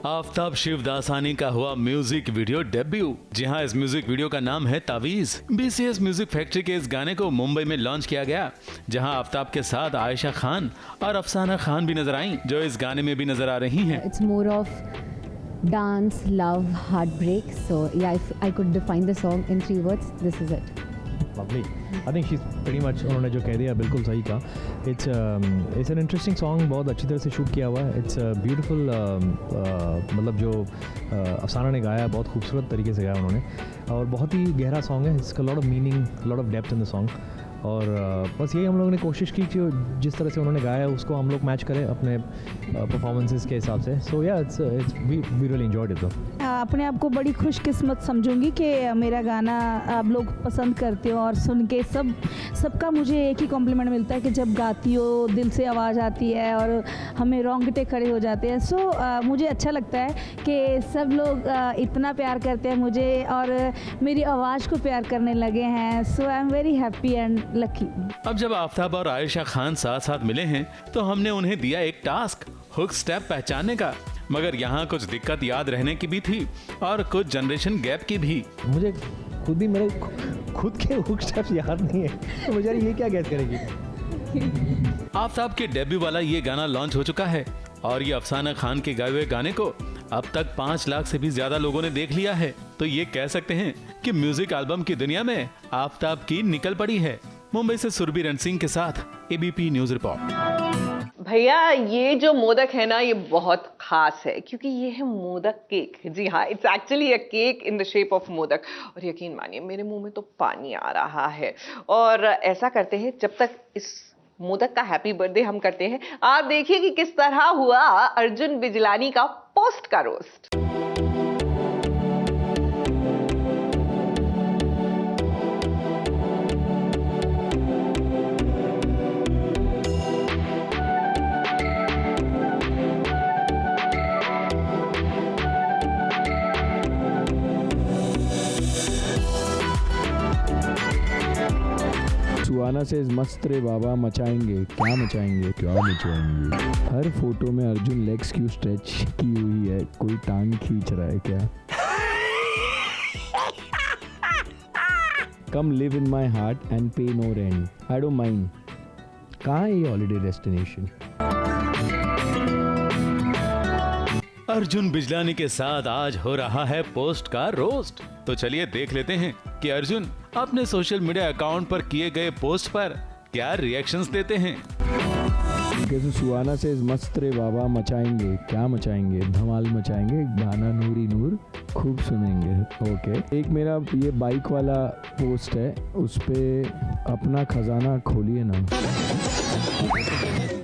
आफताब शिवदासानी का हुआ music video debut. जी हाँ, इस म्यूजिक वीडियो का नाम है तावीज। BCS म्यूजिक फैक्ट्री के इस गाने को मुंबई में लॉन्च किया गया, जहां आफताब के साथ आयशा खान और अफसाना खान भी नजर आईं, जो इस गाने में भी नजर आ रही हैं। It's more of dance, love, heartbreak. So yeah, if I could define the song in 3 words, this is it. Lovely. I think she's pretty much उन्होंने जो कह दिया बिल्कुल सही कहा. It's an interesting song, बहुत अच्छी तरह से शूट किया हुआ है. It's a beautiful मतलब जो अफसाना ने गाया बहुत खूबसूरत तरीके से गाया उन्होंने, और बहुत ही गहरा सॉन्ग है. इसका lot of meaning, lot of depth in the song. और बस यही हम लोगों ने कोशिश की कि जिस तरह से उन्होंने गाया उसको हम लोग मैच करें अपने परफॉर्मेंसेस के हिसाब से. So yeah it's we really enjoyed it. अपने आप को बड़ी खुशकिस्मत समझूंगी कि मेरा गाना आप लोग पसंद करते हो, और सुन के सबका मुझे एक ही कॉम्प्लीमेंट मिलता है कि जब गाती हो दिल से आवाज़ आती है और हमें रोंगटे खड़े हो जाते हैं. सो मुझे अच्छा लगता है कि सब लोग इतना प्यार करते हैं मुझे और मेरी आवाज़ को प्यार करने लगे हैं. So I am very happy and lucky. अब जब आफताब और आयशा खान साथ साथ मिले हैं तो हमने उन्हें दिया एक टास्क, हुक स्टेप पहचानने का. मगर यहाँ कुछ दिक्कत याद रहने की भी थी और कुछ जनरेशन गैप की भी. मुझे खुद ही मेरे खुद के हुक स्टेप्स याद नहीं है, तो मुझे ये क्या गैस करेगी. आफताब के डेब्यू वाला ये गाना लॉन्च हो चुका है और ये अफसाना खान के गाए हुए गाने को अब तक 5 लाख से भी ज्यादा लोगों ने देख लिया है. तो ये कह सकते हैं कि म्यूजिक एल्बम की दुनिया में आफताब की निकल पड़ी है. मुंबई से सुरभि रण सिंह के साथ ABP न्यूज रिपोर्ट. भैया ये जो मोदक है ना, ये बहुत खास है क्योंकि ये है मोदक केक. जी हाँ, it's actually a cake in the shape of modak. और यकीन मानिए मेरे मुंह में तो पानी आ रहा है. और ऐसा करते हैं, जब तक इस मोदक का हैप्पी बर्थडे हम करते हैं, आप देखिए कि किस तरह हुआ अर्जुन बिजलानी का पोस्ट का रोस्ट. सुहाना से मस्त रे बाबा, मचाएंगे क्या मचाएंगे, क्या मचाएंगे. हर फोटो में अर्जुन लेग्स क्यों स्ट्रेच की हुई है, कोई टांग खींच रहा है क्या. Come live in my heart and pay no rent, I don't mind. कहाँ है ये हॉलीडे डेस्टिनेशन. अर्जुन बिजलानी के साथ आज हो रहा है पोस्ट का रोस्ट. तो चलिए देख लेते हैं कि अर्जुन अपने सोशल मीडिया अकाउंट पर किए गए पोस्ट पर क्या रिएक्शंस देते हैं. कैसे सुहाना से मस्त रे बाबा, मचाएंगे क्या मचाएंगे, धमाल मचाएंगे, गाना नूर ही नूर खूब सुनेंगे. ओके. एक मेरा ये बाइक वाला पोस्ट है, उस पे अपना खजाना खोलिए ना.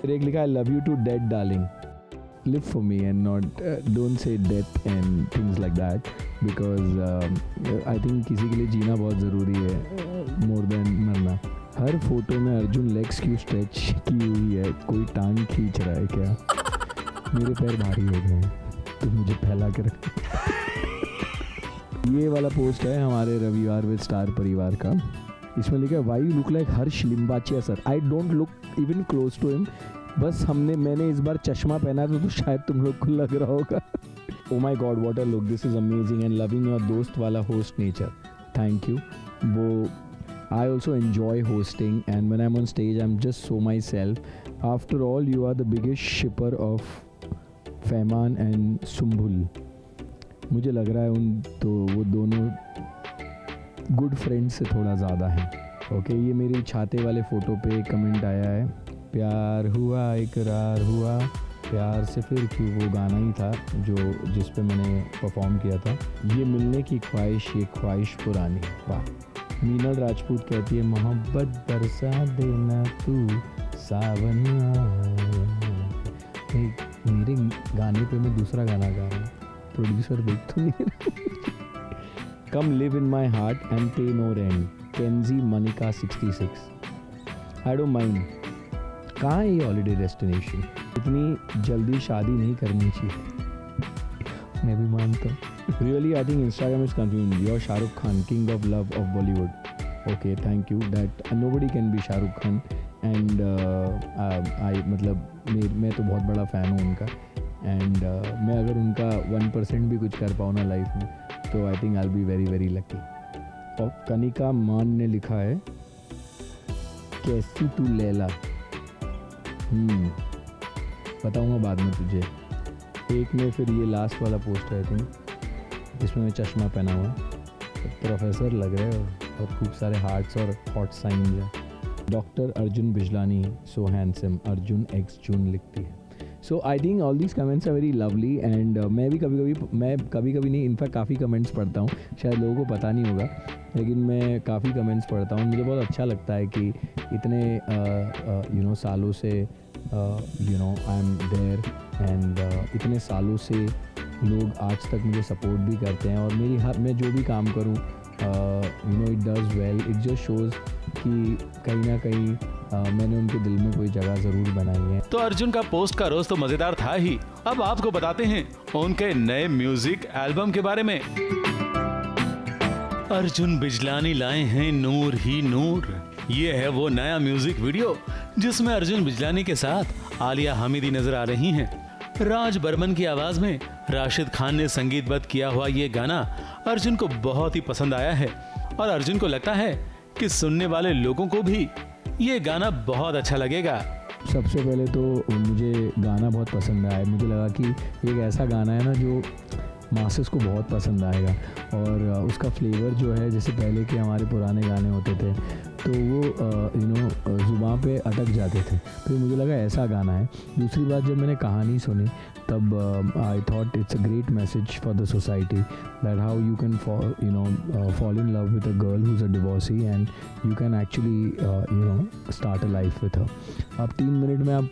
एक लिखा है love you too dad darling, live for me and not don't say death and things like that because I think किसी के लिए जीना बहुत ज़रूरी है more than मरना. हर फोटो में अर्जुन लेग्स क्यों स्ट्रेच की हुई है, कोई टांग खींच रहा है क्या. मेरे पैर भारी हो गए हैं, तो मुझे फैला के रख. ये वाला पोस्ट है हमारे रविवार विद स्टार परिवार का. इसमें लिखा है why you look like Harsh Limbachiya sir. I don't look even close to him. बस मैंने इस बार चश्मा पहना था तो शायद तुम लोग को लग रहा होगा. Oh my god what a look, this is amazing and loving your दोस्त वाला होस्ट नेचर. Thank you. वो I also enjoy hosting and when I am on stage I am just so myself. After all you are the biggest shipper of Fahmaan and Sumbul. मुझे लग रहा है वो दोनों good friends से थोड़ा ज़्यादा हैं. ओके. ये मेरी छाते वाले फ़ोटो पे कमेंट आया है, प्यार हुआ इकरार हुआ, प्यार से फिर क्यों, वो गाना ही था जिस पे मैंने परफॉर्म किया था. ये मिलने की ख्वाहिश, ये ख्वाहिश पुरानी. वाह. मीनल राजपूत कहती है मोहब्बत बरसा देना तू सावन. मेरे गाने पे मैं दूसरा गाना गा रहा हूँ, प्रोड्यूसर देख तो नहीं. Come live in my heart and pay no rent, केंजी मनिका 66. I don't mind. कहाँ है ये हॉलीडे डेस्टिनेशन. इतनी जल्दी शादी नहीं करनी चाहिए. मैं भी मानता हूँ. Really I think Instagram is confusing. Your Shahrukh Khan, king of love of Bollywood. Okay, thank you. That nobody can be Shahrukh Khan and I मतलब मैं तो बहुत बड़ा फ़ैन हूँ उनका. एंड मैं अगर उनका 1% भी कुछ कर पाऊँ ना लाइफ में तो I think I will be very very lucky. और कनिका मान ने लिखा है कैसी तू लैला, बताऊँगा बाद में तुझे। एक में फिर ये लास्ट वाला पोस्ट है आई थिंक जिसमें मैं चश्मा पहना हुआ प्रोफेसर लग रहे हो और खूब सारे हार्ट्स और हॉट साइंस हैं। Doctor Arjun Bijlani so handsome, Arjun एक्स जून लिखती है। So I think all these comments are very lovely and मैं भी कभी कभी नहीं, इनफैक्ट काफ़ी कमेंट्स पढ़ता हूँ, शायद लोगों को पता नहीं होगा लेकिन मैं काफ़ी कमेंट्स पढ़ता हूँ। मुझे बहुत अच्छा लगता है कि इतने सालों से आई एम देयर एंड इतने सालों से लोग आज तक मुझे सपोर्ट भी करते हैं और मैं जो भी काम करूँ it does well. It just shows कि कहीं ना कहीं मैंने उनके दिल में कोई जगह ज़रूर बनाई है। तो अर्जुन का पोस्ट का रोज तो मजेदार था ही। अब आपको बताते हैं उनके नए म्यूजिक एल्बम के बारे में। अर्जुन बिजलानी लाए हैं नूर ही नूर। ये है वो नया म्यूजिक वीडियो जिसमें अर्जुन बिजलानी के साथ आलिया हमीदी नजर आ रही हैं। राज बर्मन की आवाज में राशिद खान ने संगीतबद्ध किया हुआ ये गाना अर्जुन को बहुत ही पसंद आया है और अर्जुन को लगता है कि सुनने वाले लोगों को भी ये गाना बहुत अच्छा लगेगा। सबसे पहले तो मुझे गाना बहुत पसंद आया। मुझे लगा कि एक ऐसा गाना है ना जो मासेस को बहुत पसंद आएगा और उसका फ्लेवर जो है जैसे पहले के हमारे पुराने गाने होते थे तो वो ज़ुबान पे अटक जाते थे। फिर मुझे लगा ऐसा गाना है। दूसरी बात जब मैंने कहानी सुनी तब I thought it's a great message for the society that how you can fall in love with a girl who's a divorcee and you can actually start a life with her। अब 3 minute में आप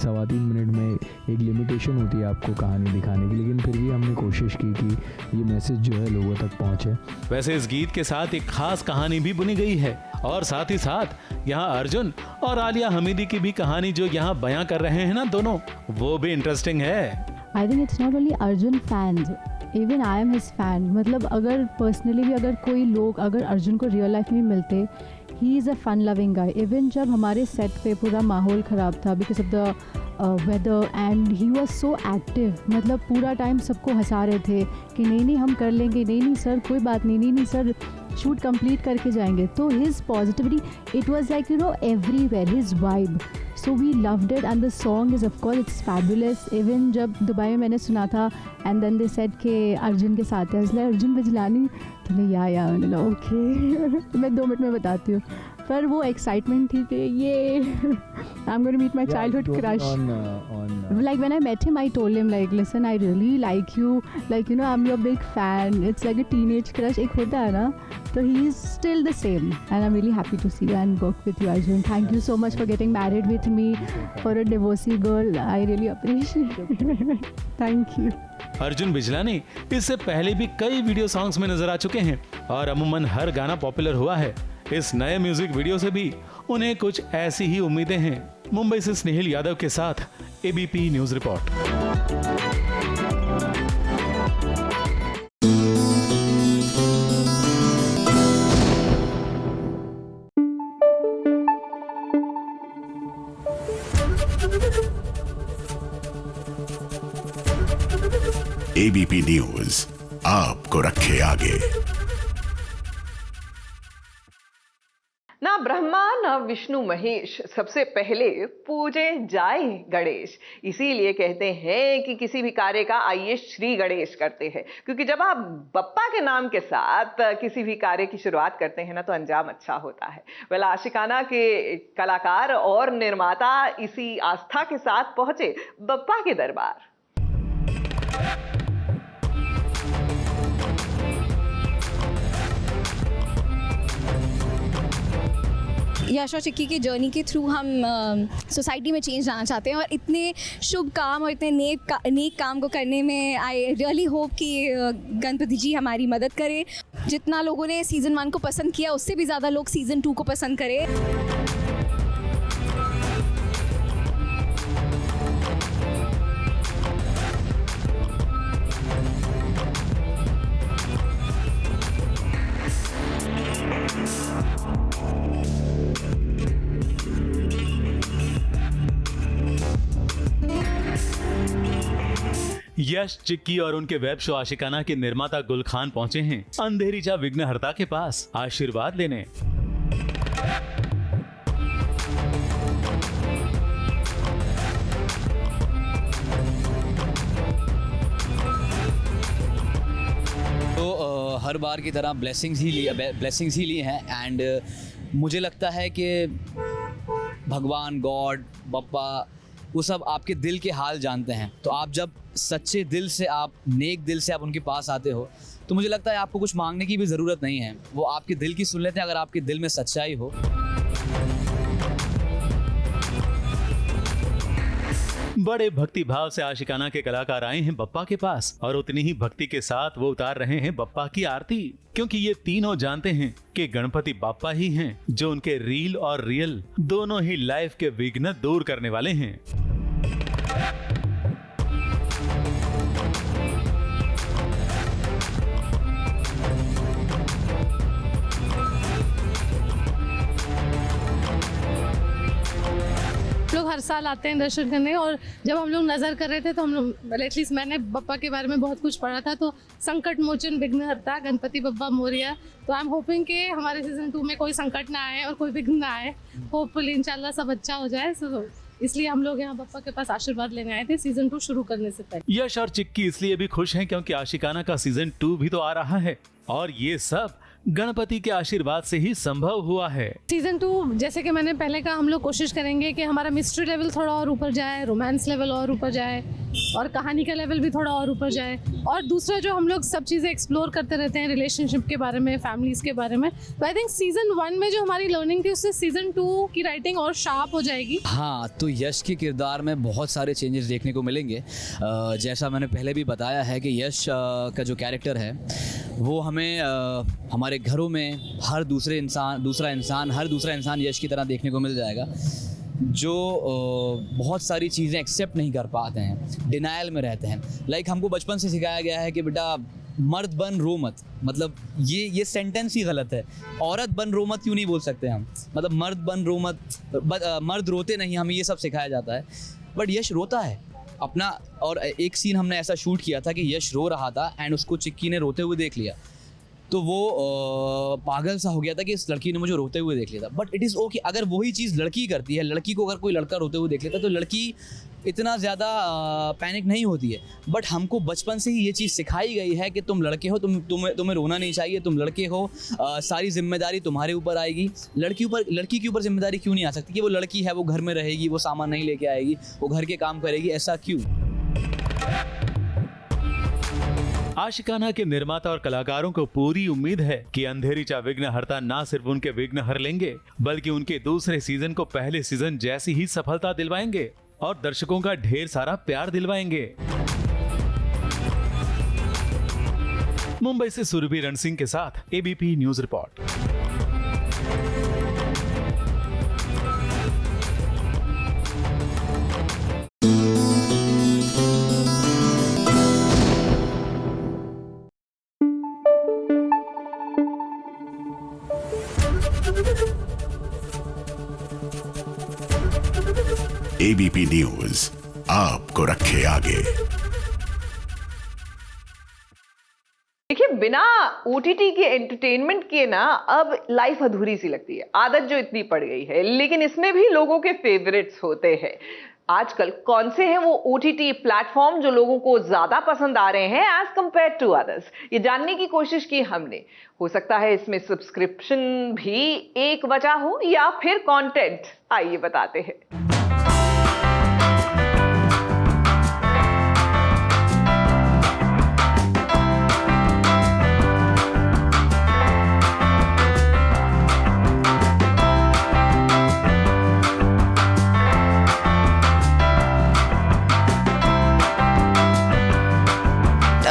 सवा तीन minute में एक limitation होती है आपको कहानी दिखाने की, लेकिन फिर भी हमने कोशिश की कि ये मैसेज जो है लोगों तक पहुँचे। वैसे इस गीत के साथ एक खास कहानी भी बुनी गई है और साथ ही साथ यहाँ अर्जुन और आलिया हमीदी की भी कहानी जो यहाँ बयां कर रहे हैं ना दोनों, वो भी इंटरेस्टिंग है। I think it's not only Arjun fans, even I am his fan। मतलब अगर पर्सनली भी अगर कोई लोग अगर अर्जुन को रियल लाइफ में मिलते, he is a fun loving guy. Even जब हमारे सेट पे पूरा माहौल ख़राब था because of the weather and he was so active, मतलब पूरा टाइम सबको हंसा रहे थे कि नहीं हम कर लेंगे, नहीं सर कोई बात नहीं सर शूट कंप्लीट करके जाएंगे। तो his positivity it was like everywhere, his vibe. So we loved it and the song is of course it's fabulous। Even जब दुबई में मैंने सुना था and then they said कि अर्जुन के साथ है, इसलिए अर्जुन बिजलानी, तो मैं मैंने बोला ओके मैं 2 मिनट में बताती हूँ। पर वो एक्साइटमेंट थी कि ये I'm going to meet my childhood crush। Like when I met him I told him like listen I really like you, like I'm your big fan। It's like a teenage crush एक होता है ना, तो he is still the same and I'm really happy to see you and work with you Arjun। Thank you so much for getting married with me for a divorcee girl। I really appreciate it। Thank you। Arjun Bijlani इससे पहले भी कई video songs में नजर आ चुके हैं और अमूमन हर गाना पॉपुलर हुआ है। इस नए म्यूजिक वीडियो से भी उन्हें कुछ ऐसी ही उम्मीदें हैं। मुंबई से स्नेहिल यादव के साथ ABP news report. ABP news आपको रखे आगे। ना ब्रह्मा ना विष्णु महेश, सबसे पहले पूजे जाए गणेश। इसीलिए कहते हैं कि किसी भी कार्य का आइए श्री गणेश करते हैं, क्योंकि जब आप बप्पा के नाम के साथ किसी भी कार्य की शुरुआत करते हैं ना तो अंजाम अच्छा होता है। वेल आशिकाना के कलाकार और निर्माता इसी आस्था के साथ पहुंचे बप्पा के दरबार। यश और चिक्की की जर्नी के थ्रू हम सोसाइटी में चेंज लाना चाहते हैं और इतने शुभ काम और इतने नेक काम को करने में आई रियली होप कि गणपति जी हमारी मदद करें। जितना लोगों ने सीज़न 1 को पसंद किया उससे भी ज़्यादा लोग सीज़न 2 को पसंद करें। यश, चिक्की और उनके वेब शो आशिकाना के निर्माता गुल खान पहुंचे हैं अंधेरी चा विघ्नहर्ता के पास आशीर्वाद लेने। तो हर बार की तरह ब्लेसिंग्स ही ली हैं एंड मुझे लगता है कि भगवान, गॉड, बप्पा, वो सब आपके दिल के हाल जानते हैं। तो आप जब सच्चे दिल से, आप नेक दिल से आप उनके पास आते हो तो मुझे लगता है आपको कुछ मांगने की भी ज़रूरत नहीं है, वो आपके दिल की सुन लेते हैं अगर आपके दिल में सच्चाई हो। बड़े भक्ति भाव से आशिकाना के कलाकार आए हैं बप्पा के पास और उतनी ही भक्ति के साथ वो उतार रहे हैं बप्पा की आरती, क्योंकि ये तीनों जानते हैं कि गणपति बाप्पा ही हैं जो उनके रील और रियल दोनों ही लाइफ के विघ्न दूर करने वाले हैं। लोग हर साल आते हैं दर्शन करने, और जब हम लोग नज़र कर रहे थे तो हम लोग, एटलीस्ट मैंने बप्पा के बारे में बहुत कुछ पढ़ा था, तो संकट मोचन विघ्नहर्ता गणपति बप्पा मोरिया। तो आई एम होपिंग कि हमारे सीजन 2 में कोई संकट ना आए और कोई विघ्न ना आए। होपफुली इंशाल्लाह सब अच्छा हो जाए। सो इसलिए हम लोग यहाँ बप्पा के पास आशीर्वाद लेने आए थे सीजन 2 शुरू करने से पहले। यश और चिक्की इसलिए भी खुश हैं क्योंकि आशिकाना का सीजन 2 भी तो आ रहा है और ये सब गणपति के आशीर्वाद से ही संभव हुआ है। सीजन 2 जैसे कि मैंने पहले कहा, हम लोग कोशिश करेंगे कि हमारा मिस्ट्री लेवल थोड़ा और ऊपर जाए, रोमांस लेवल और ऊपर जाए और कहानी का लेवल भी थोड़ा और ऊपर जाए। और दूसरा जो हम लोग सब चीज़ें एक्सप्लोर करते रहते हैं रिलेशनशिप के बारे में, फैमिलीज के बारे में, तो आई थिंक सीजन 1 में जो हमारी लर्निंग थी उससे सीजन 2 की राइटिंग और शार्प हो जाएगी। हाँ, तो यश के किरदार में बहुत सारे चेंजेस देखने को मिलेंगे। जैसा मैंने पहले भी बताया है कि यश का जो कैरेक्टर है वो हमें हमारे घरों में हर दूसरा इंसान यश की तरह देखने को मिल जाएगा, जो बहुत सारी चीज़ें एक्सेप्ट नहीं कर पाते हैं, डिनायल में रहते हैं। लाइक हमको बचपन से सिखाया गया है कि बेटा मर्द बन रो मत, मतलब ये सेंटेंस ही गलत है। औरत बन रो मत क्यों नहीं बोल सकते हम, मतलब मर्द बन रो मत, मर्द रोते नहीं, हमें ये सब सिखाया जाता है। बट यश रोता है अपना, और एक सीन हमने ऐसा शूट किया था कि यश रो रहा था एंड उसको चिक्की ने रोते हुए देख लिया, तो वो पागल सा हो गया था कि इस लड़की ने मुझे रोते हुए देख लिया था। बट इट इज़ ओके, अगर वही चीज़ लड़की करती है, लड़की को अगर कोई लड़का रोते हुए देख लेता है तो लड़की इतना ज़्यादा पैनिक नहीं होती है। बट हमको बचपन से ही ये चीज़ सिखाई गई है कि तुम लड़के हो, तुम्हें रोना नहीं चाहिए, तुम लड़के हो, सारी जिम्मेदारी तुम्हारे ऊपर आएगी। लड़की के ऊपर जिम्मेदारी क्यों नहीं आ सकती कि वो लड़की है, वो घर में रहेगी, वो सामान नहीं लेके आएगी, वो घर के काम करेगी, ऐसा क्यों? आशिकाना के निर्माता और कलाकारों को पूरी उम्मीद है कि अंधेरी चा विघ्नहर्ता ना सिर्फ उनके विघ्न हर लेंगे बल्कि उनके दूसरे सीजन को पहले सीजन जैसी ही सफलता दिलवाएंगे और दर्शकों का ढेर सारा प्यार दिलवाएंगे। मुंबई से सुरभि रण सिंह के साथ ABP news report. ABP news आपको रखे आगे। देखिए, बिना ओटीटी के एंटरटेनमेंट के ना अब लाइफ अधूरी सी लगती है, आदत जो इतनी पड़ गई है। लेकिन इसमें भी लोगों के फेवरेट्स होते हैं। आजकल कौन से हैं वो ओटीटी प्लेटफॉर्म जो लोगों को ज्यादा पसंद आ रहे हैं एज कंपेयर टू अदर्स, ये जानने की कोशिश की हमने। हो सकता है इसमें सब्सक्रिप्शन भी एक वजह हो या फिर कंटेंट, आइए बताते हैं।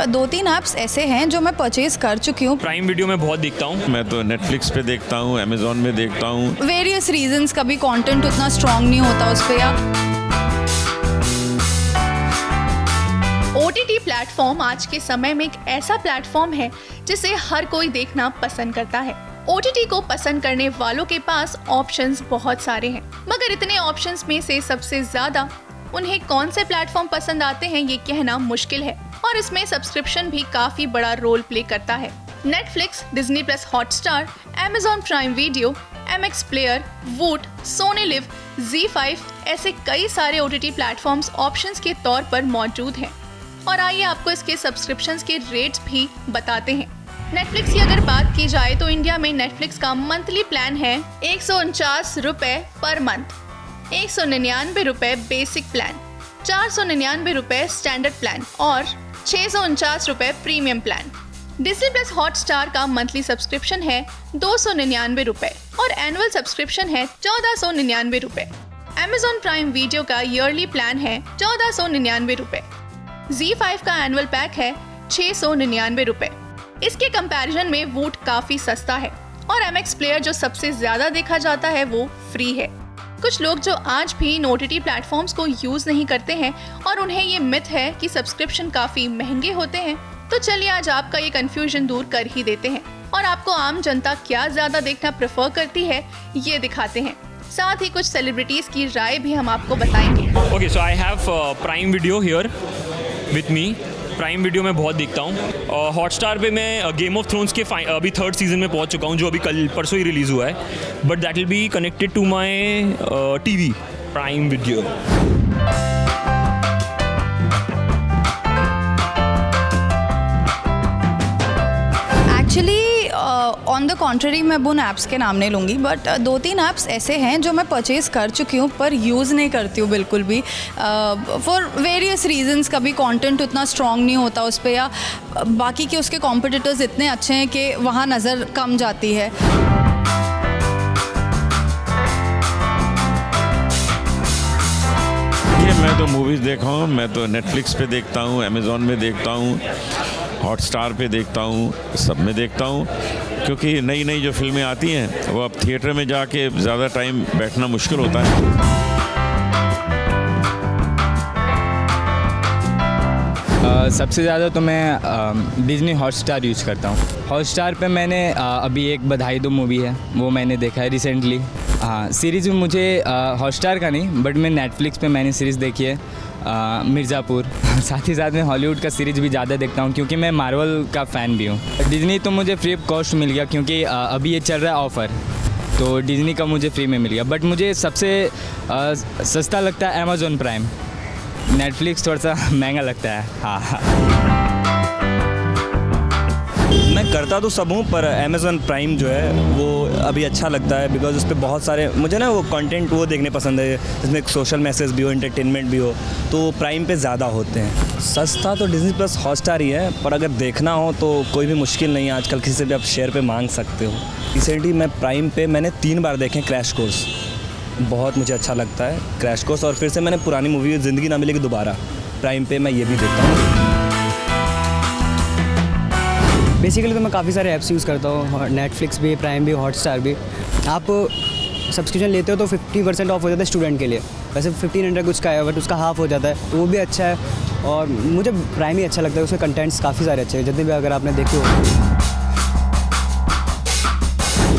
दो तीन ऐप्स ऐसे हैं जो मैं परचेज कर चुकी हूँ। प्राइम वीडियो में बहुत देखता हूँ, मैं तो नेटफ्लिक्स पे देखता हूँ, अमेजोन में देखता हूँ। वेरियस रीजंस, कभी कंटेंट उतना स्ट्रांग नहीं होता उस पे। ओटीटी प्लेटफॉर्म आज के समय में एक ऐसा प्लेटफॉर्म है जिसे हर कोई देखना पसंद करता है। ओटीटी को पसंद करने वालों के पास ऑप्शंस बहुत सारे हैं, मगर इतने ऑप्शंस में से सबसे ज्यादा उन्हें कौन से प्लेटफॉर्म पसंद आते हैं ये कहना मुश्किल है, और इसमें सब्सक्रिप्शन भी काफी बड़ा रोल प्ले करता है। Netflix, Disney plus Hotstar, Amazon prime video, MX player, वूट, सोनी लिव, ZEE5 ऐसे कई सारे OTT प्लेटफॉर्म्स ऑप्शंस के तौर पर मौजूद हैं। और आइए आपको इसके सब्सक्रिप्शंस के रेट्स भी बताते हैं। नेटफ्लिक्स की अगर बात की जाए तो इंडिया में नेटफ्लिक्स का मंथली प्लान है 149 रुपये पर मंथ, 199 रुपये बेसिक प्लान, 499 रुपये स्टैंडर्ड प्लान और 649 रुपये premium plan. Disney plus Hotstar का मंथली सब्सक्रिप्शन है 299 रुपये और एनुअल सब्सक्रिप्शन है 1499 रुपये। Amazon प्राइम वीडियो का ईयरली प्लान है 1499 रुपये। ZEE5 का एनुअल पैक है 699 रुपये। इसके कंपैरिजन में वूट काफी सस्ता है और MX प्लेयर जो सबसे ज्यादा देखा जाता है वो फ्री है। कुछ लोग जो आज भी इन OTT प्लेटफॉर्म्स को यूज नहीं करते हैं और उन्हें ये मिथ है कि सब्सक्रिप्शन काफी महंगे होते हैं, तो चलिए आज आपका ये कंफ्यूजन दूर कर ही देते हैं और आपको आम जनता क्या ज्यादा देखना प्रेफर करती है ये दिखाते हैं। साथ ही कुछ सेलिब्रिटीज की राय भी हम आपको बताएंगे। Okay, so I have prime video here with me. Prime video में बहुत देखता हूँ। हॉटस्टार पे मैं गेम ऑफ थ्रोन्स के अभी 3rd सीजन में पहुँच चुका हूँ, जो अभी कल परसों ही रिलीज़ हुआ है, but that will be connected to my TV prime video. Actually on the contrary मैं उन ऐप्स के नाम नहीं लूँगी, बट 2-3 ऐप्स ऐसे हैं जो मैं परचेज़ कर चुकी हूँ पर यूज़ नहीं करती हूँ बिल्कुल भी, फॉर वेरियस रीजंस। कभी कंटेंट उतना स्ट्रॉन्ग नहीं होता उस पर, या बाकी के उसके कॉम्पिटिटर्स इतने अच्छे हैं कि वहाँ नज़र कम जाती है। मैं तो मूवीज़ देखा हूँ, मैं तो नेटफ्लिक्स पे देखता हूँ, Amazon में देखता हूँ, हॉटस्टार पे देखता हूँ, सब में देखता हूँ, क्योंकि नई नई जो फिल्में आती हैं वो अब थिएटर में जाके ज़्यादा टाइम बैठना मुश्किल होता है। सबसे ज़्यादा तो मैं डिज्नी हॉटस्टार यूज़ करता हूँ। हॉटस्टार पे मैंने अभी एक बधाई दो मूवी है वो मैंने देखा है रिसेंटली। हाँ, सीरीज़ में मुझे हॉटस्टार का नहीं बट मैं नेटफ्लिक्स पे मैंने सीरीज़ देखी है मिर्ज़ापुर। साथ ही साथ मैं हॉलीवुड का सीरीज़ भी ज़्यादा देखता हूँ क्योंकि मैं मार्वल का फ़ैन भी हूँ। डिज्नी तो मुझे फ्री ऑफ कॉस्ट मिल गया क्योंकि अभी ये चल रहा है ऑफ़र, तो डिज्नी का मुझे फ्री में मिल गया। बट मुझे सबसे सस्ता लगता है Amazon प्राइम। नेटफ्लिक्स थोड़ा सा महंगा लगता है। हाँ, मैं करता तो सब हूँ पर Amazon प्राइम जो है वो अभी अच्छा लगता है बिकॉज उस पर बहुत सारे मुझे ना वो कंटेंट वो देखने पसंद है जिसमें एक सोशल मैसेज भी हो, एंटरटेनमेंट भी हो, तो प्राइम पे ज़्यादा होते हैं। सस्ता तो डिज्नी प्लस हॉटस्टार ही है, पर अगर देखना हो तो कोई भी मुश्किल नहीं है, आजकल किसी से भी आप शेयर पे मांग सकते हो। रिसेंटली मैं प्राइम पे मैंने 3 बार देखे क्रैश कोर्स, बहुत मुझे अच्छा लगता है क्रैश कोर्स, और फिर से मैंने पुरानी मूवी ज़िंदगी ना मिलेगी दोबारा प्राइम पे मैं ये भी देखता हूँ। बेसिकली तो मैं काफ़ी सारे ऐप्स यूज़ करता हूँ, नेटफ्लिक्स भी, प्राइम भी, हॉटस्टार भी। आप सब्सक्रिप्शन लेते हो तो 50% ऑफ हो जाता है स्टूडेंट के लिए। वैसे 1500 कुछ का है बट उसका हाफ हो जाता है, तो वो भी अच्छा है। और मुझे प्राइम ही अच्छा लगता है, उसके कंटेंट्स काफ़ी सारे अच्छे हैं जितने भी अगर आपने देखे हो।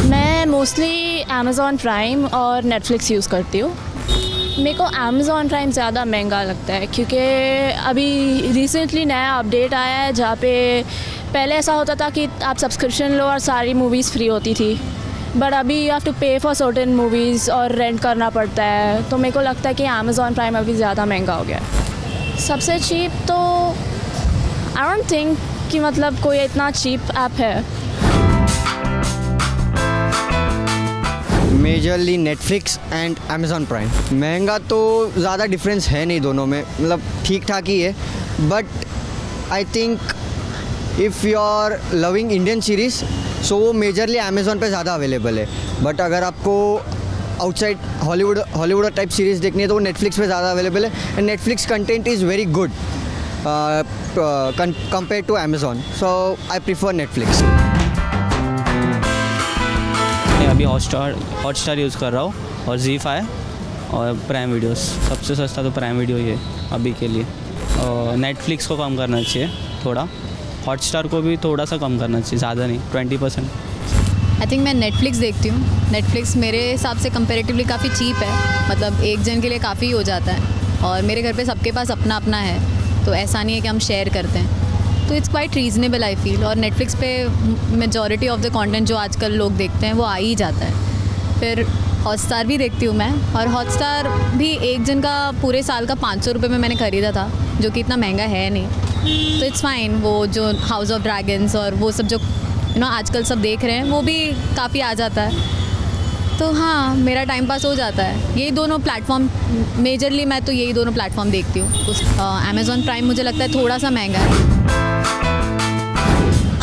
मैं मोस्टली Amazon प्राइम और नेटफ्लिक्स यूज़ करती हूँ। मेरे को Amazon प्राइम ज़्यादा महंगा लगता है क्योंकि अभी रिसेंटली नया अपडेट आया है जहाँ पे पहले ऐसा होता था कि आप सब्सक्रिप्शन लो और सारी मूवीज़ फ्री होती थी, बट अभी यू हैव टू पे फॉर सर्टेन मूवीज़ और रेंट करना पड़ता है। तो मेरे को लगता है कि Amazon प्राइम अभी ज़्यादा महंगा हो गया है। सबसे चीप तो आई डोंट थिंक कि मतलब कोई इतना चीप ऐप है। Majorly Netflix and Amazon prime. महंगा तो ज़्यादा डिफरेंस है नहीं दोनों में, मतलब ठीक ठाक ही है, but I think if you are loving Indian series so वो मेजरली Amazon पे ज़्यादा अवेलेबल है। बट अगर आपको आउटसाइड हॉलीवुड टाइप सीरीज़ देखनी है तो वो नेटफ्लिक्स पे ज़्यादा अवेलेबल है, and Netflix content is very good compare to Amazon, so I prefer Netflix. मैं अभी हॉटस्टार यूज़ कर रहा हूँ और ZEE5 और प्राइम वीडियोस। सबसे सस्ता तो प्राइम वीडियो ही है अभी के लिए। और नेटफ्लिक्स को कम करना चाहिए थोड़ा, हॉटस्टार को भी थोड़ा सा कम करना चाहिए, ज़्यादा नहीं, 20%। आई थिंक मैं नेटफ्लिक्स देखती हूँ। नेटफ्लिक्स मेरे हिसाब से कंपेरेटिवली काफ़ी चीप है, मतलब एक जन के लिए काफ़ी हो जाता है। और मेरे घर पे सबके पास अपना अपना है, तो ऐसा नहीं है कि हम शेयर करते हैं, तो it's quite reasonable I feel. और नेटफ्लिक्स पे मेजॉरिटी ऑफ द कंटेंट जो आजकल लोग देखते हैं वो आ ही जाता है। फिर हॉटस्टार भी देखती हूँ मैं, और हॉटस्टार भी एक जन का पूरे साल का 500 रुपये में मैंने ख़रीदा था, जो कि इतना महंगा है नहीं, तो इट्स फाइन। वो जो हाउस ऑफ ड्रैगन्स और वो सब जो आजकल सब देख रहे हैं वो भी काफ़ी आ जाता है, तो हाँ मेरा टाइम पास हो जाता है। यही दोनों प्लेटफॉर्म मेजरली मैं तो यही दोनों प्लेटफॉर्म देखती हूँ। अमेज़ॉन प्राइम मुझे लगता है थोड़ा सा महंगा है।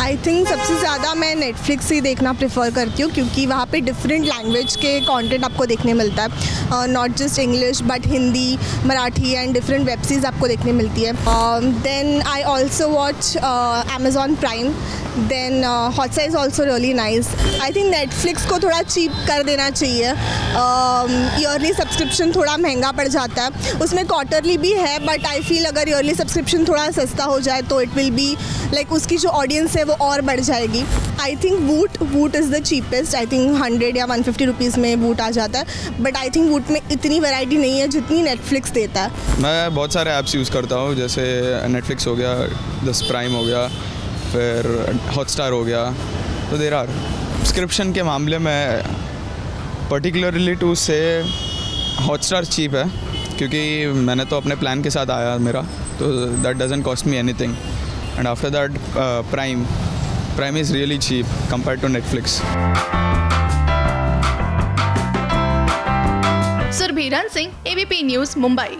आई थिंक सबसे ज़्यादा मैं नेटफ्लिक्स ही देखना प्रेफर करती हूँ, क्योंकि वहाँ पे डिफरेंट लैंग्वेज के कंटेंट आपको देखने मिलता है, not just English but Hindi, Marathi and different web series आपको देखने मिलती है। Then I also watch Amazon Prime, then Hotstar is also really nice. I think Netflix को थोड़ा चीप कर देना चाहिए, ईयरली सब्सक्रिप्शन थोड़ा महंगा पड़ जाता है, उसमें क्वार्टरली भी है, बट आई फील अगर ईयरली सब्सक्रिप्शन थोड़ा सस्ता हो जाए तो इट विल बी लाइक उसकी जो ऑडियंस है वो और बढ़ जाएगी। आई थिंक वूट is the cheapest, I think 100 या 150 रुपीज़ में वूट आ जाता है, बट आई थिंक वूट में इतनी वैरायटी नहीं है जितनी नेटफ्लिक्स देता है। मैं बहुत सारे ऐप्स यूज़ करता हूँ, जैसे नेटफ्लिक्स हो गया, दस प्राइम हो गया, फिर हॉटस्टार हो गया, तो देर आर। सब्सक्रिप्शन के मामले में पर्टिकुलरली टू से हॉटस्टार चीप है, क्योंकि मैंने तो अपने प्लान के साथ आया मेरा, तो that doesn't cost me anything. And after that prime is really cheap compared to Netflix. सुरभीरन Singh, ABP news, Mumbai.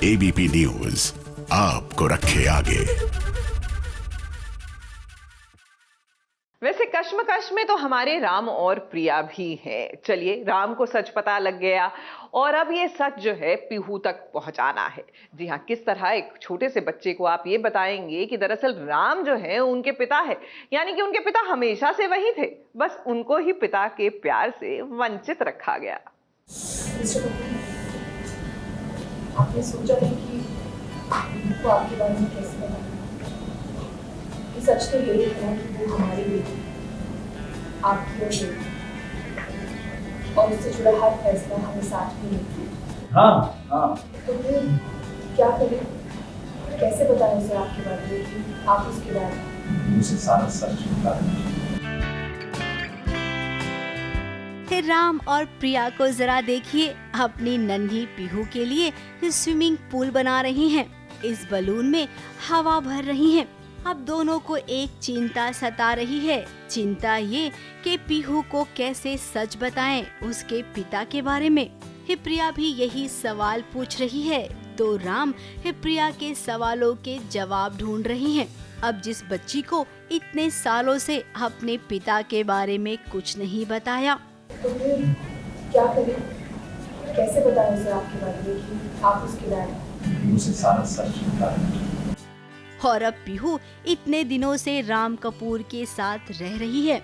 ABP news आपको रखे आगे। वैसे कश्मकश में तो हमारे राम और प्रिया भी हैं। चलिए, राम को सच पता लग गया और अब ये सच जो है पीहू तक पहुंचाना है। जी हाँ, किस तरह एक छोटे से बच्चे को आप ये बताएंगे कि दरअसल राम जो है उनके पिता है, यानी कि उनके पिता हमेशा से वही थे, बस उनको ही पिता के प्यार से वंचित रखा गया। आपने सोचा है कि वो आपके बारे में कैसे बताएं? कि सच तो यही है कि वो हमारी बेटी, आपकी और बेटी, और उससे जुड़ा हर फैसला हमें साथ में लेती है। हाँ। तो फिर क्या करें? कैसे बताएं उसे आपके बारे में कि आप उसके बारे में? मुझे सारा सच बता दें। राम और प्रिया को जरा देखिए, अपनी नन्ही पीहू के लिए स्विमिंग पूल बना रही हैं। इस बलून में हवा भर रही हैं। अब दोनों को एक चिंता सता रही है, चिंता ये कि पीहू को कैसे सच बताएं उसके पिता के बारे में। प्रिया भी यही सवाल पूछ रही है, तो राम प्रिया के सवालों के जवाब ढूंढ रही हैं। अब जिस बच्ची को इतने सालों से अपने पिता के बारे में कुछ नहीं बताया, तो फिर क्या करें? कैसे बताएं उसे आपके बारे में कि आप उसके बारे में? मुझे सारा सच बता दें। और अब पीहू इतने दिनों से राम कपूर के साथ रह रही है,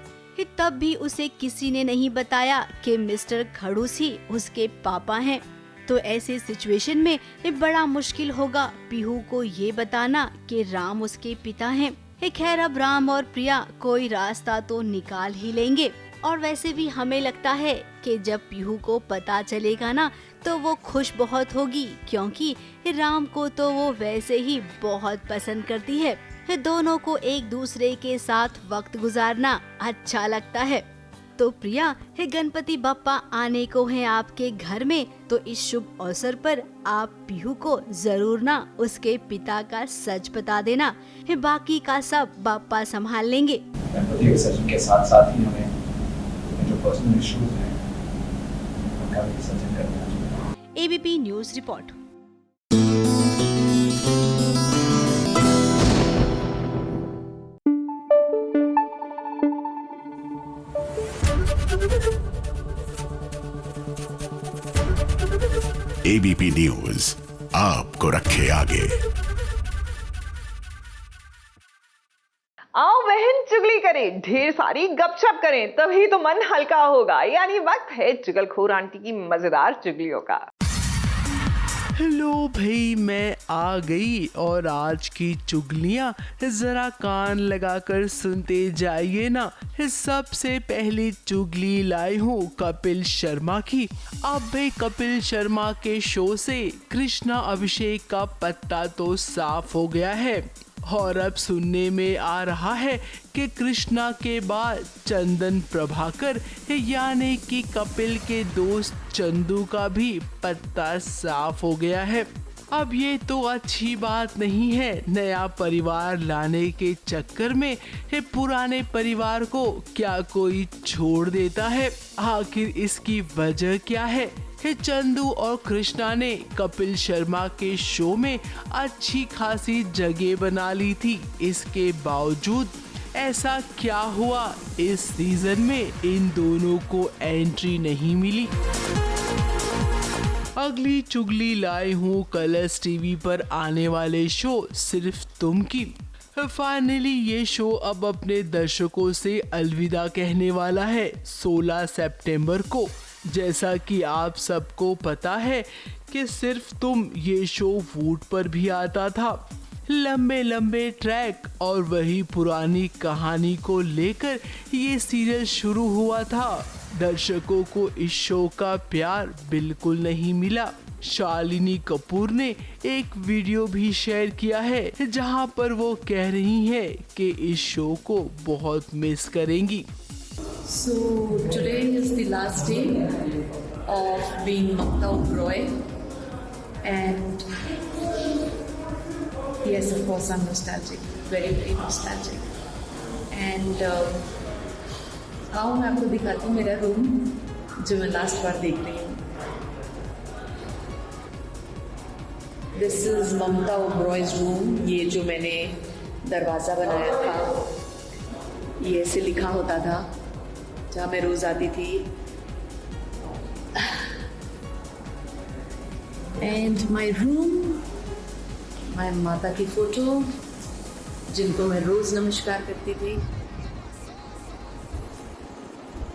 तब भी उसे किसी ने नहीं बताया कि मिस्टर खड़ूस ही उसके पापा हैं। तो ऐसे सिचुएशन में बड़ा मुश्किल होगा पीहू को ये बताना कि राम उसके पिता हैं। खैर, अब राम और प्रिया कोई रास्ता तो निकाल ही लेंगे। और वैसे भी हमें लगता है कि जब पीहू को पता चलेगा ना, तो वो खुश बहुत होगी, क्योंकि राम को तो वो वैसे ही बहुत पसंद करती है। दोनों को एक दूसरे के साथ वक्त गुजारना अच्छा लगता है। तो प्रिया, गणपति बप्पा आने को है आपके घर में, तो इस शुभ अवसर पर आप पीहू को जरूर ना उसके पिता का सच बता देना। बाकी का सब बप्पा संभाल लेंगे। गणपति विसर्जन के साथ साथ ही हमें जो पर्सनल इश्यूज हैं उनका भी विसर्जन करना चाहिए। ABP news report. ABP news आपको रखे आगे। आओ बहन चुगली मस्ती करें, ढेर सारी गपशप करें, तभी तो मन हल्का होगा। यानी वक्त है चुगलखोर आंटी की मजेदार चुगलियों का। हेलो भाई, मैं आ गई और आज की चुगलियाँ ज़रा कान लगाकर सुनते जाइए ना। सबसे पहली चुगली लाई हूँ कपिल शर्मा की। अब भाई कपिल शर्मा के शो से कृष्णा अभिषेक का पत्ता तो साफ हो गया है और अब सुनने में आ रहा है कि कृष्णा के बाद चंदन प्रभाकर यानी कि कपिल के दोस्त चंदू का भी पत्ता साफ हो गया है। अब ये तो अच्छी बात नहीं है। नया परिवार लाने के चक्कर में पुराने परिवार को क्या कोई छोड़ देता है? आखिर इसकी वजह क्या है? चंदू और कृष्णा ने कपिल शर्मा के शो में अच्छी खासी जगह बना ली थी। इसके बावजूद ऐसा क्या हुआ इस सीजन में इन दोनों को एंट्री नहीं मिली? अगली चुगली लाई हूँ कलर्स टीवी पर आने वाले शो सिर्फ तुम की। फाइनली ये शो अब अपने दर्शकों से अलविदा कहने वाला है 16 सितंबर को। जैसा कि आप सबको पता है कि सिर्फ तुम ये शो वूट पर भी आता था। लंबे लंबे ट्रैक और वही पुरानी कहानी को लेकर ये सीरियल शुरू हुआ था। दर्शकों को इस शो का प्यार बिल्कुल नहीं मिला। शालिनी कपूर ने एक वीडियो भी शेयर किया है जहां पर वो कह रही हैं कि इस शो को बहुत मिस करेंगी। So today is the last day of being Mamta Oberoi, and yes, of course, I'm nostalgic, very very nostalgic. And आओ मैं आपको दिखाती हूँ मेरा रूम जो मैं लास्ट बार देख रही हूँ। This is Mamta Oberoi's room। ये जो मैंने दरवाज़ा बनाया था, ये ऐसे लिखा होता था जहाँ मैं रोज आती थी। एंड माई रूम, माई माता की फोटो जिनको मैं रोज नमस्कार करती थी।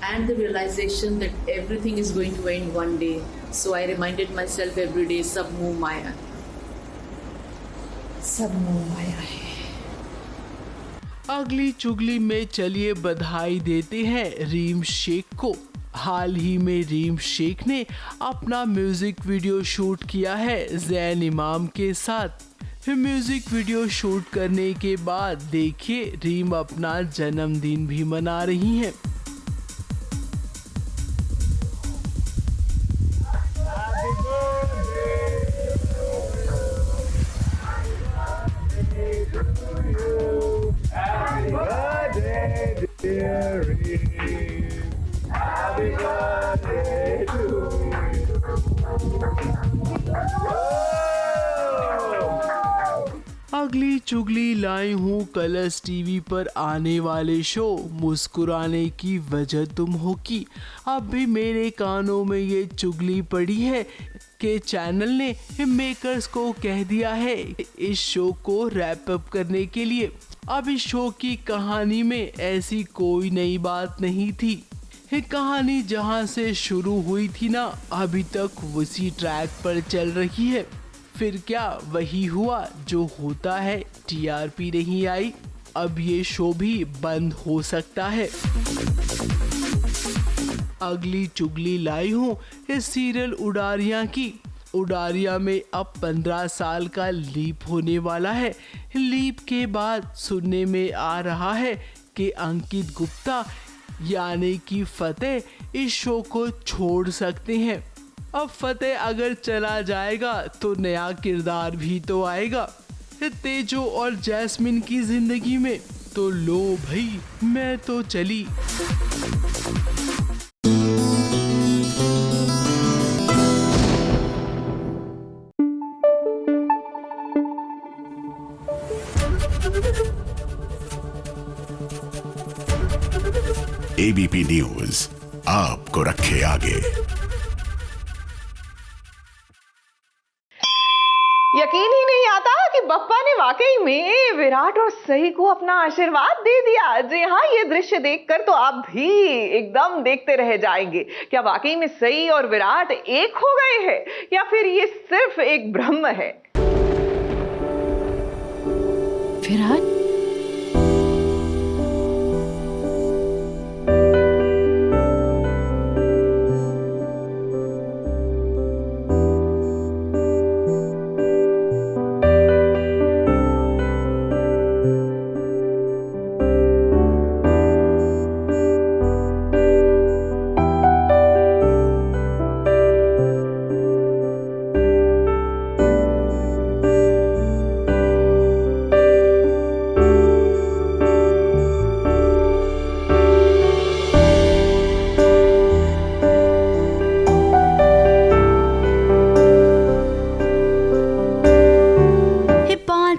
And the realisation that everything is going to end one day, so I reminded myself every day, सब मोह माया, सब मोह माया है। अगली चुगली में चलिए बधाई देते हैं रीम शेख को। हाल ही में रीम शेख ने अपना म्यूजिक वीडियो शूट किया है जैन इमाम के साथ। म्यूजिक वीडियो शूट करने के बाद देखिए रीम अपना जन्मदिन भी मना रही हैं। अगली चुगली लाई हूँ कलर्स टीवी पर आने वाले शो मुस्कुराने की वजह तुम हो की। अब भी मेरे कानों में ये चुगली पड़ी है कि चैनल ने मेकर्स को कह दिया है इस शो को रैप अप करने के लिए। अब इस शो की कहानी में ऐसी कोई नई बात नहीं थी। कहानी जहाँ से शुरू हुई थी ना, अभी तक उसी ट्रैक पर चल रही है। फिर क्या वही हुआ जो होता है, टीआरपी नहीं आई, अब ये शो भी बंद हो सकता है। अगली चुगली लाई हूँ इस सीरियल उडारियाँ की। उडारिया में अब 15 साल का लीप होने वाला है। लीप के बाद सुनने में आ रहा है कि अंकित गुप्ता यानी कि फतेह इस शो को छोड़ सकते हैं। अब फतेह अगर चला जाएगा तो नया किरदार भी तो आएगा तेजो और जैस्मिन की जिंदगी में। तो लो भाई, मैं तो चली। एबीपी न्यूज आपको रखे आगे। यकीन ही नहीं आता कि बप्पा ने वाकई में विराट और सई को अपना आशीर्वाद दे दिया। जी हाँ, ये दृश्य देखकर तो आप भी एकदम देखते रह जाएंगे। क्या वाकई में सई और विराट एक हो गए हैं या फिर ये सिर्फ एक भ्रम है? विराट,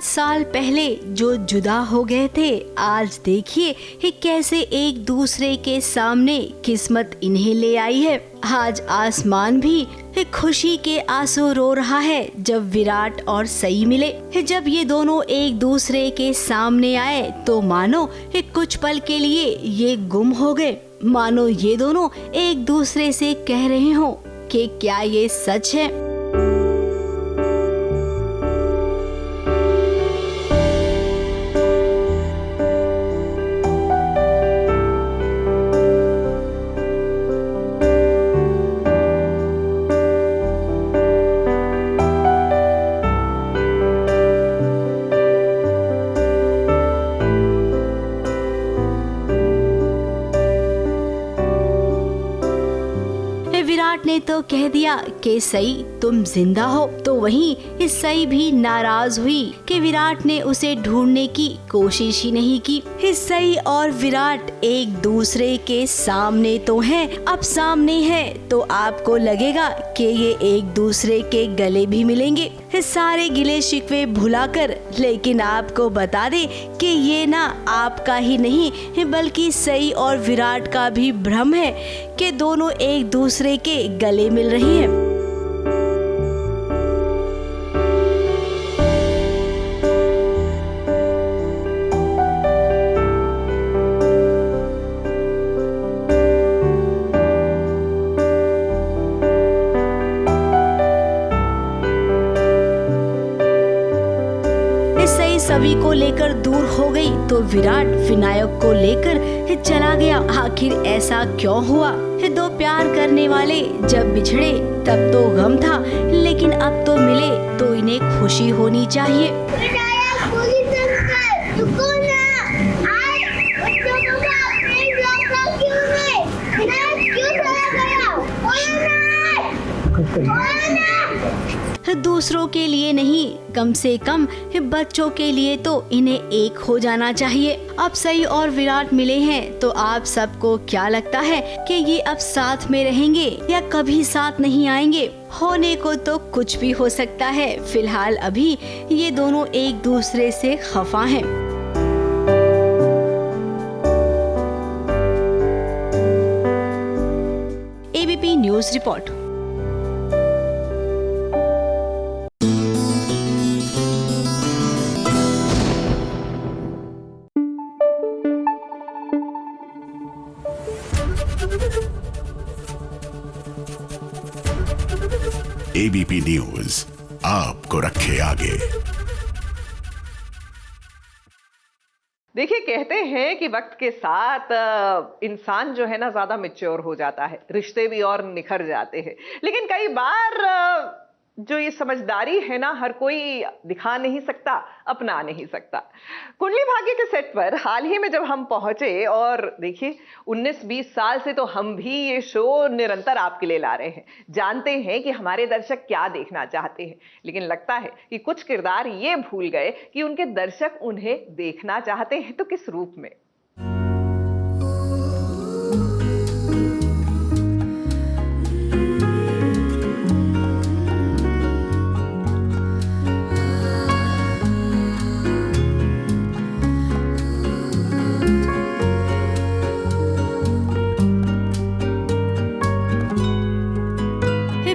साल पहले जो जुदा हो गए थे, आज देखिए कि कैसे एक दूसरे के सामने किस्मत इन्हें ले आई है। आज आसमान भी खुशी के आंसू रो रहा है जब विराट और सई मिले। जब ये दोनों एक दूसरे के सामने आए तो मानो कुछ पल के लिए ये गुम हो गए, मानो ये दोनों एक दूसरे से कह रहे हो कि क्या ये सच है। विराट ने तो कह दिया कि सई तुम जिंदा हो, तो वहीं सई भी नाराज हुई कि विराट ने उसे ढूंढने की कोशिश ही नहीं की। सई और विराट एक दूसरे के सामने तो हैं, अब सामने है तो आपको लगेगा कि ये एक दूसरे के गले भी मिलेंगे, सारे गिले शिकवे भुलाकर। लेकिन आपको बता दे कि ये ना आपका ही नहीं बल्कि सई और विराट का भी भ्रम है कि दोनों एक दूसरे के गले मिल रही हैं। सभी को लेकर दूर हो गई तो विराट विनायक को लेकर चला गया। आखिर ऐसा क्यों हुआ? दो प्यार करने वाले जब बिछड़े तब तो गम था, लेकिन अब तो मिले तो इन्हें खुशी होनी चाहिए। दूसरों के लिए नहीं, कम से कम बच्चों के लिए तो इन्हें एक हो जाना चाहिए। अब सई और विराट मिले हैं तो आप सबको क्या लगता है कि ये अब साथ में रहेंगे या कभी साथ नहीं आएंगे? होने को तो कुछ भी हो सकता है। फिलहाल अभी ये दोनों एक दूसरे से खफा हैं। ABP news report. ABP news आपको रखे आगे। देखिए, कहते हैं कि वक्त के साथ इंसान जो है ना ज्यादा मैच्योर हो जाता है, रिश्ते भी और निखर जाते हैं। लेकिन कई बार जो ये समझदारी है ना हर कोई दिखा नहीं सकता, अपना नहीं सकता। कुंडली भाग्य के सेट पर हाल ही में जब हम पहुंचे और देखिए 19-20 साल से तो हम भी ये शो निरंतर आपके लिए ला रहे हैं, जानते हैं कि हमारे दर्शक क्या देखना चाहते हैं। लेकिन लगता है कि कुछ किरदार ये भूल गए कि उनके दर्शक उन्हें देखना चाहते हैं तो किस रूप में।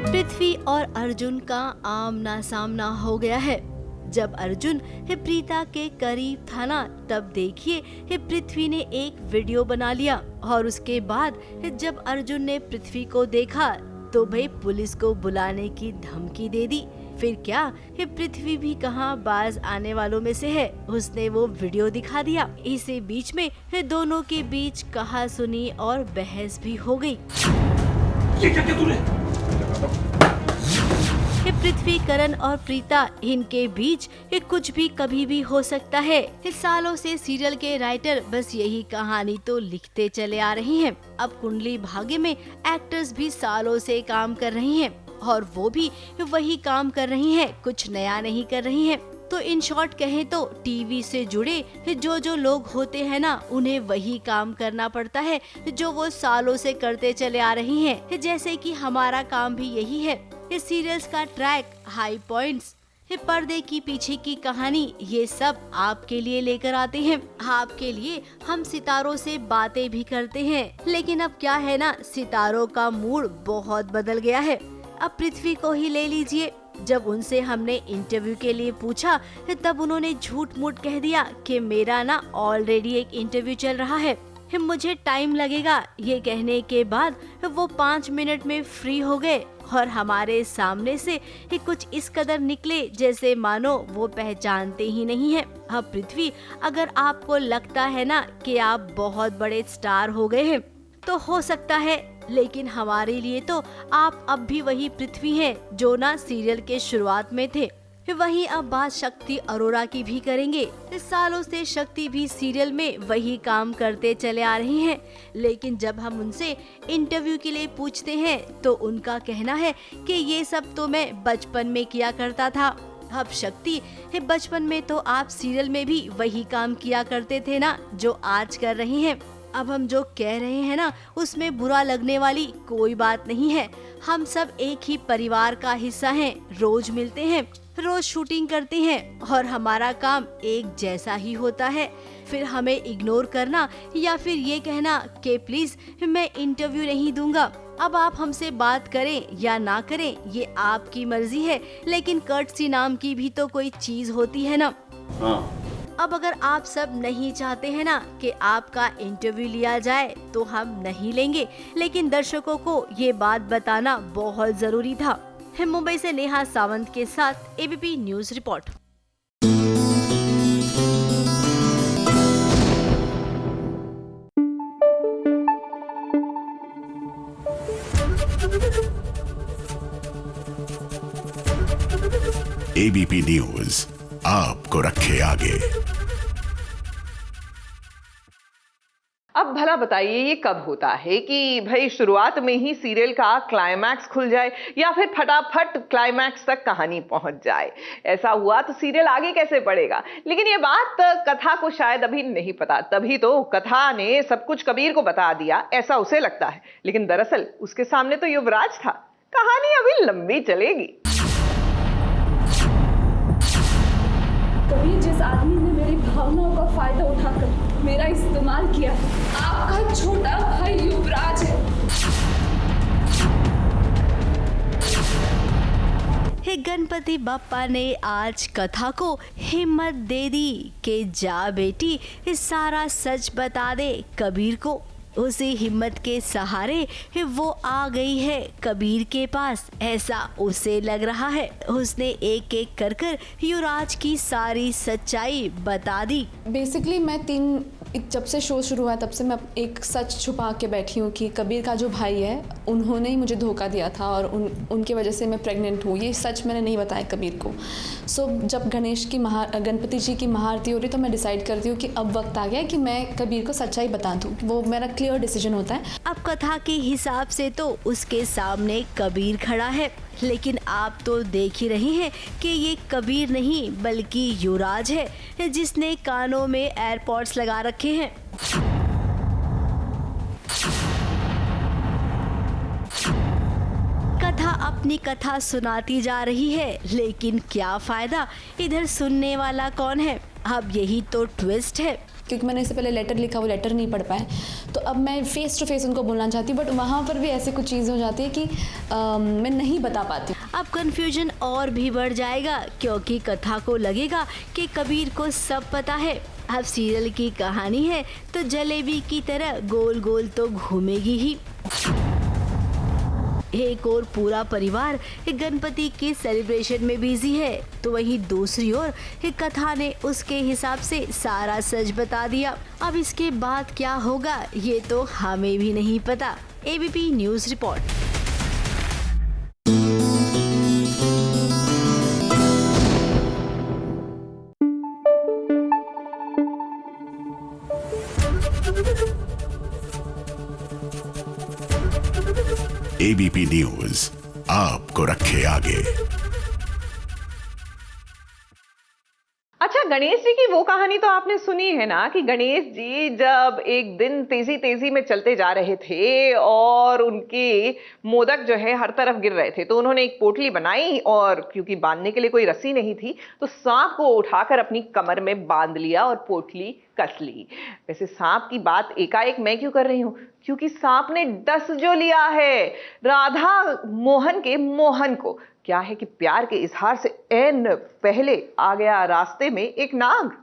पृथ्वी और अर्जुन का आमना सामना हो गया है। जब अर्जुन प्रीता के करीब था ना, तब देखिए पृथ्वी ने एक वीडियो बना लिया और उसके बाद जब अर्जुन ने पृथ्वी को देखा तो भाई पुलिस को बुलाने की धमकी दे दी। फिर क्या, पृथ्वी भी कहाँ बाज आने वालों में से है, उसने वो वीडियो दिखा दिया। इसी बीच में दोनों के बीच कहा सुनी और बहस भी हो गई। ये क्या किया तूने? पृथ्वी, करण और प्रीता, इनके बीच कुछ भी कभी भी हो सकता है। सालों से सीरियल के राइटर बस यही कहानी तो लिखते चले आ रही हैं। अब कुंडली भाग्य में एक्टर्स भी सालों से काम कर रही हैं और वो भी वही काम कर रही हैं, कुछ नया नहीं कर रही हैं। तो इन शॉर्ट कहें तो टीवी से जुड़े जो लोग होते हैं ना, उन्हें वही काम करना पड़ता है जो वो सालों से करते चले आ रही हैं। जैसे कि हमारा काम भी यही है। इस सीरियल्स का ट्रैक, हाई पॉइंट्स, पर्दे की पीछे की कहानी, ये सब आपके लिए लेकर आते हैं। आपके लिए हम सितारों से बातें भी करते हैं। लेकिन अब क्या है ना, सितारों का मूड बहुत बदल गया है। अब पृथ्वी को ही ले लीजिए। जब उनसे हमने इंटरव्यू के लिए पूछा तब उन्होंने झूठ मूठ कह दिया कि मेरा ना ऑलरेडी एक इंटरव्यू चल रहा है, मुझे टाइम लगेगा। ये कहने के बाद वो 5 मिनट में फ्री हो गए और हमारे सामने से कुछ इस कदर निकले जैसे मानो वो पहचानते ही नहीं है। अब पृथ्वी, अगर आपको लगता है ना कि आप बहुत बड़े स्टार हो गए हैं तो हो सकता है, लेकिन हमारे लिए तो आप अब भी वही पृथ्वी हैं जो ना सीरियल के शुरुआत में थे। वहीं अब बात शक्ति अरोरा की भी करेंगे। इस सालों से शक्ति भी सीरियल में वही काम करते चले आ रही हैं, लेकिन जब हम उनसे इंटरव्यू के लिए पूछते हैं तो उनका कहना है कि ये सब तो मैं बचपन में किया करता था। अब शक्ति, बचपन में तो आप सीरियल में भी वही काम किया करते थे ना जो आज कर रही हैं। अब हम जो कह रहे हैं ना, उसमें बुरा लगने वाली कोई बात नहीं है। हम सब एक ही परिवार का हिस्सा हैं, रोज मिलते हैं, रोज शूटिंग करते हैं और हमारा काम एक जैसा ही होता है। फिर हमें इग्नोर करना या फिर ये कहना कि प्लीज मैं इंटरव्यू नहीं दूंगा। अब आप हमसे बात करें या ना करें ये आपकी मर्जी है, लेकिन कर्टसी नाम की भी तो कोई चीज होती है ना। अब अगर आप सब नहीं चाहते हैं ना कि आपका इंटरव्यू लिया जाए तो हम नहीं लेंगे, लेकिन दर्शकों को ये बात बताना बहुत जरूरी था। मुंबई से नेहा सावंत के साथ ABP news report. ABP news आपको रखे आगे। अब भला बताइए ये कब होता है कि भाई शुरुआत में ही सीरियल का क्लाइमैक्स खुल जाए या फिर फटाफट क्लाइमैक्स तक कहानी पहुंच जाए। ऐसा हुआ तो सीरियल आगे कैसे बढ़ेगा। लेकिन ये बात कथा को शायद अभी नहीं पता, तभी तो कथा ने सब कुछ कबीर को बता दिया, ऐसा उसे लगता है। लेकिन दरअसल उसके सामने तो युवराज था। कहानी अभी लंबी चलेगी। कबीर, जिस आदमी ने मेरी भावनाओं का फायदा उठाकर मेरा इस्तेमाल किया, आपका छोटा भाई युवराज है। गणपति बप्पा ने आज कथा को हिम्मत दे दी कि जा बेटी सारा सच बता दे कबीर को। उसी हिम्मत के सहारे वो आ गई है कबीर के पास, ऐसा उसे लग रहा है। उसने एक एक कर युवराज की सारी सच्चाई बता दी। बेसिकली मैं जब से शो शुरू हुआ तब से मैं एक सच छुपा के बैठी हूँ कि कबीर का जो भाई है उन्होंने ही मुझे धोखा दिया था और उनकी वजह से मैं प्रेग्नेंट हूँ। ये सच मैंने नहीं बताया कबीर को। सो जब गणपति जी की महाआरती हो रही तो मैं डिसाइड करती हूँ कि अब वक्त आ गया है कि मैं कबीर को सच्चाई बता दूँ। वो मेरा क्लियर डिसीजन होता है। अब कथा के हिसाब से तो उसके सामने कबीर खड़ा है, लेकिन आप तो देख ही रहे हैं कि ये कबीर नहीं बल्कि युवराज है, जिसने कानों में एयरपॉड्स लगा रखे हैं। कथा अपनी कथा सुनाती जा रही है, लेकिन क्या फायदा, इधर सुनने वाला कौन है। अब यही तो ट्विस्ट है। क्योंकि मैंने इससे पहले लेटर लिखा, वो लेटर नहीं पढ़ पाए, तो अब मैं फेस टू फेस उनको बोलना चाहती हूँ, बट वहाँ पर भी ऐसी कुछ चीज़ हो जाती है कि मैं नहीं बता पाती। अब कंफ्यूजन और भी बढ़ जाएगा क्योंकि कथा को लगेगा कि कबीर को सब पता है। अब सीरियल की कहानी है तो जलेबी की तरह गोल गोल तो घूमेगी ही। एक और पूरा परिवार गणपति के सेलिब्रेशन में बिजी है तो वहीं दूसरी ओर कथा ने उसके हिसाब से सारा सच बता दिया। अब इसके बाद क्या होगा ये तो हमें भी नहीं पता। ABP news report. ABP news आपको रखे आगे। अच्छा, गणेश जी की वो कहानी तो आपने सुनी है ना कि गणेश जी जब एक दिन तेजी तेजी में चलते जा रहे थे और उनके मोदक जो है हर तरफ गिर रहे थे तो उन्होंने एक पोटली बनाई और क्योंकि बांधने के लिए कोई रस्सी नहीं थी तो सांप को उठाकर अपनी कमर में बांध लिया और पोटली कस ली। वैसे सांप की बात एकाएक मैं क्यों कर रही हूँ, क्योंकि सांप ने डस जो लिया है राधा मोहन के मोहन को। क्या है कि प्यार के इजहार से एन पहले आ गया रास्ते में एक नाग।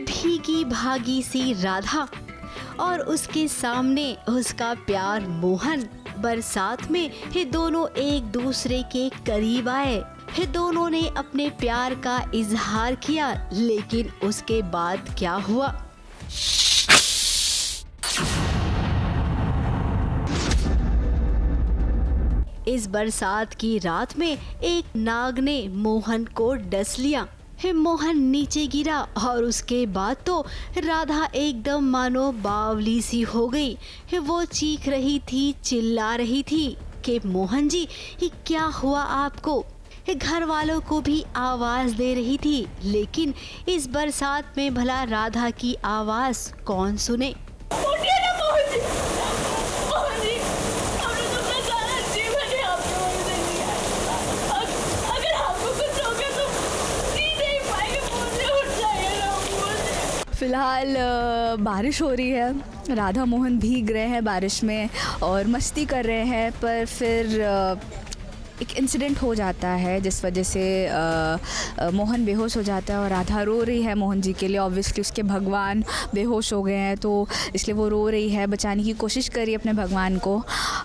भीगी भागी सी राधा और उसके सामने उसका प्यार मोहन। बरसात में ये दोनों एक दूसरे के करीब आए। ये दोनों ने अपने प्यार का इजहार किया, लेकिन उसके बाद क्या हुआ? इस बरसात की रात में एक नाग ने मोहन को डस लिया। मोहन नीचे गिरा और उसके बाद तो राधा एकदम मानो बावली सी हो गई। वो चीख रही थी, चिल्ला रही थी कि मोहन जी ये क्या हुआ आपको? घर वालों को भी आवाज दे रही थी, लेकिन इस बरसात में भला राधा की आवाज कौन सुने? फ़िलहाल बारिश हो रही है, राधा मोहन भीग रहे हैं बारिश में और मस्ती कर रहे हैं, पर फिर एक इंसिडेंट हो जाता है जिस वजह से मोहन बेहोश हो जाता है और राधा रो रही है मोहन जी के लिए। ऑब्वियसली उसके भगवान बेहोश हो गए हैं तो इसलिए वो रो रही है, बचाने की कोशिश कर रही है अपने भगवान को।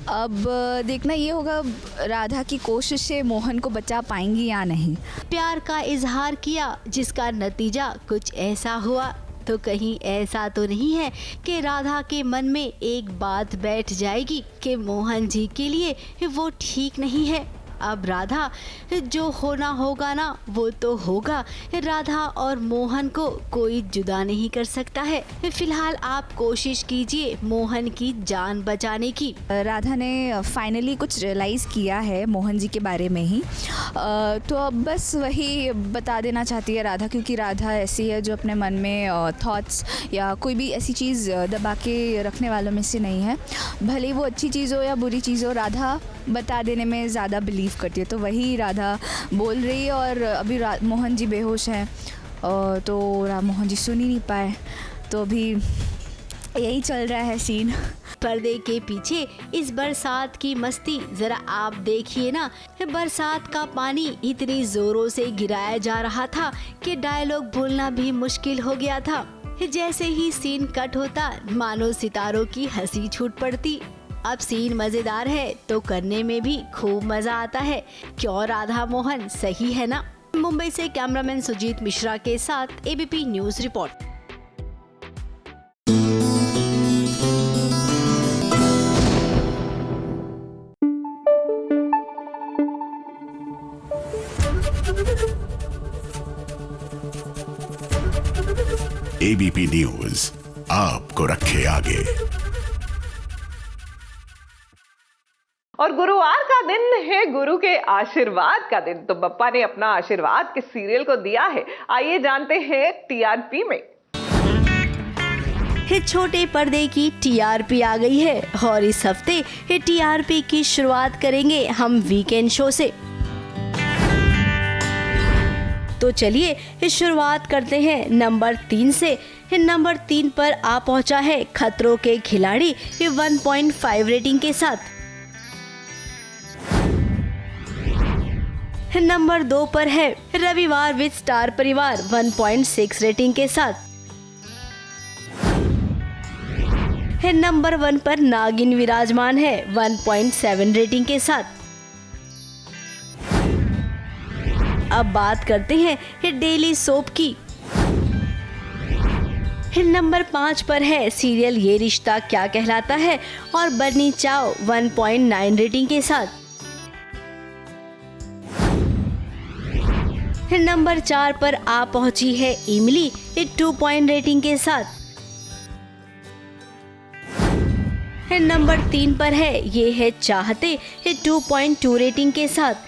अब देखना ये होगा राधा की कोशिश से मोहन को बचा पाएंगी या नहीं। प्यार का इजहार किया जिसका नतीजा कुछ ऐसा हुआ, तो कहीं ऐसा तो नहीं है कि राधा के मन में एक बात बैठ जाएगी कि मोहन जी के लिए वो ठीक नहीं है। अब राधा जो होना होगा ना वो तो होगा। राधा और मोहन को कोई जुदा नहीं कर सकता है। फिलहाल आप कोशिश कीजिए मोहन की जान बचाने की। राधा ने फाइनली कुछ रियलाइज़ किया है मोहन जी के बारे में ही, तो अब बस वही बता देना चाहती है राधा, क्योंकि राधा ऐसी है जो अपने मन में थॉट्स या कोई भी ऐसी चीज़ दबा के रखने वालों में से नहीं है। भले वो अच्छी चीज़ हो या बुरी चीज़ हो, राधा बता देने में ज़्यादा बिलीव करती है। तो वही राधा बोल रही है और अभी मोहन जी बेहोश हैं तो मोहन जी सुन ही नहीं पाए, तो अभी यही चल रहा है सीन। पर्दे के पीछे इस बरसात की मस्ती जरा आप देखिए ना। बरसात का पानी इतनी जोरों से गिराया जा रहा था कि डायलॉग बोलना भी मुश्किल हो गया था। जैसे ही सीन कट होता मानो सितारों की हंसी छूट पड़ती। अब सीन मजेदार है तो करने में भी खूब मजा आता है। क्यों राधा मोहन, सही है ना? मुंबई से कैमरामैन सुजीत मिश्रा के साथ ABP news report. ABP news आपको रखे आगे। और गुरुवार का दिन है गुरु के आशीर्वाद का दिन, तो बप्पा ने अपना आशीर्वाद किस सीरियल को दिया है, आइए जानते हैं टीआरपी में। हिट छोटे पर्दे की टीआरपी आ गई है और इस हफ्ते हिट टीआरपी की शुरुआत करेंगे हम वीकेंड शो से। तो चलिए इस शुरुआत करते हैं नंबर 3 से। नंबर 3 पर आ पहुंचा है खतरों के खिलाड़ी 1.5 रेटिंग के साथ। नंबर 2 पर है रविवार विद स्टार परिवार 1.6 रेटिंग के साथ। नंबर 1 पर नागिन विराजमान है 1.7 रेटिंग के साथ। अब बात करते हैं डेली सोप की। नंबर 5 पर है सीरियल ये रिश्ता क्या कहलाता है और बन्नी चाओ 1.9 रेटिंग के साथ। नंबर 4 पर आ पहुंची है इमली 2 पॉइंट रेटिंग के साथ। नंबर 3 पर है ये है चाहते 2.2 रेटिंग के साथ।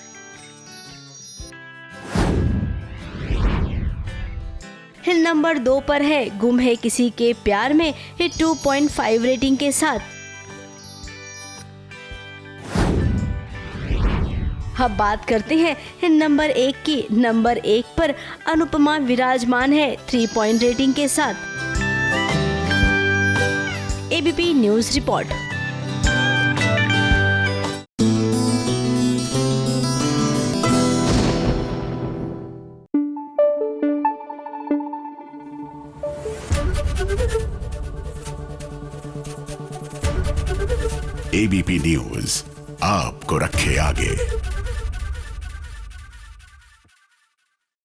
नंबर 2 पर है गुम है किसी के प्यार में 2.5 रेटिंग के साथ। अब बात करते हैं नंबर 1 की। नंबर 1 पर अनुपमा विराजमान है 3 पॉइंट रेटिंग के साथ। ABP news report. ABP news आपको रखे आगे।